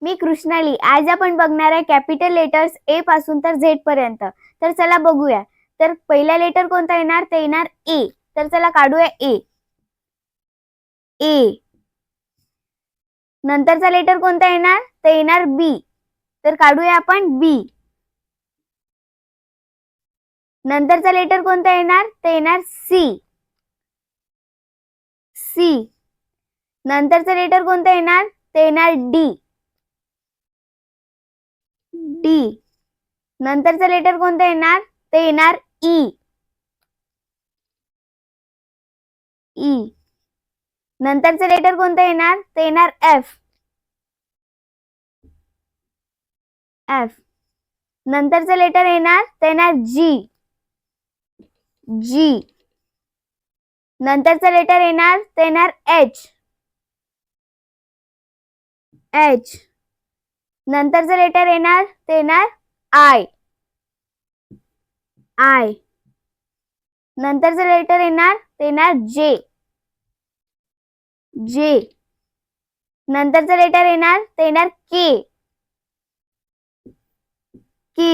मी कृष्णाली. आज आपण बघणार आहे कॅपिटल लेटर्स ए पासून तर झेड पर्यंत. तर चला बघूया. तर पहिला लेटर कोणता येणार? ते येणार ए. तर चला काढूया ए. ए. नंतरचा लेटर कोणता येणार? ते येणार बी. तर काढूया आपण बी. नंतरचा लेटर कोणता येणार? ते येणार सी. सी. नंतरचा लेटर कोणता येणार? ते येणार डी. डी. नंतरचा लेटर कोणता येणार? ते येणार ई. ई. नंतरचा लेटर कोणता येणार? ते येणार एफ. एफ. नंतरचा लेटर येणार ते येणार जी. जी. नंतरचा लेटर येणार ते येणार एच. एच. नंतरचा लेटर येणार ते येणार आय. आय. नंतरचा लेटर येणार ते येणार जे. जे. नंतरचा लेटर येणार ते येणार के. के.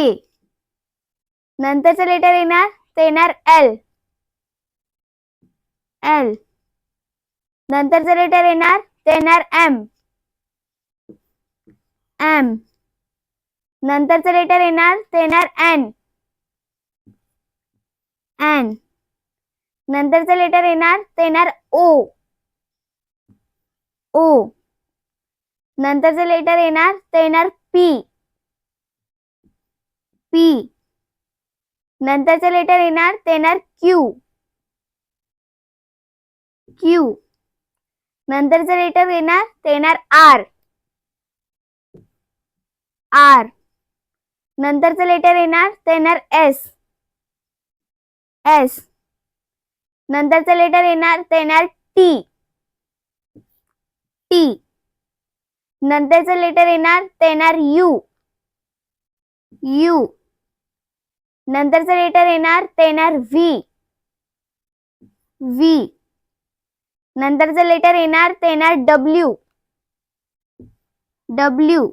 नंतरचा लेटर येणार ते येणार एल. एल. नंतरचा लेटर येणार ते येणार एम. एम. नंतरचा लेटर येणार ते येणार एन. एन. नंतरचा लेटर येणार ते येणार ओ. ओ. नंतरचा लेटर येणार ते येणार पी. पी. नंतरचा लेटर येणार ते येणार क्यू. क्यू. नंतरचा लेटर येणार ते येणार आर. आर. नंतरचा लेटर येणार ते येणार एस. एस. नंतरचा लेटर येणार ते येणार टी. टी. नंतरचा लेटर येणार ते येणार यू. यू. नंतरचा लेटर येणार ते येणार व्ही. व्ही. नंतरचा लेटर येणार ते येणार डब्ल्यू. डब्ल्यू.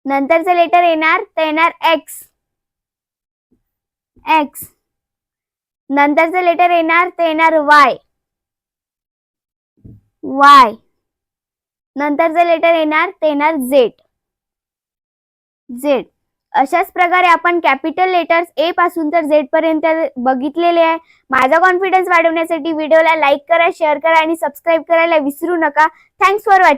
नंतरचा लेटर येणार ते येणार एक्स. एक्स. नंतरचा लेटर येणार ते येणार वाय. वाय. नंतरचा लेटर येणार ते येणार झेड. झेड. अशाच प्रकारे आपण कॅपिटल लेटर्स ए पासून तर झेड पर्यंत बघितलेले आहे. माझा कॉन्फिडन्स वाढवण्यासाठी व्हिडिओला लाईक करा, शेअर करा आणि सबस्क्राईब करायला विसरू नका. Thanks for watching.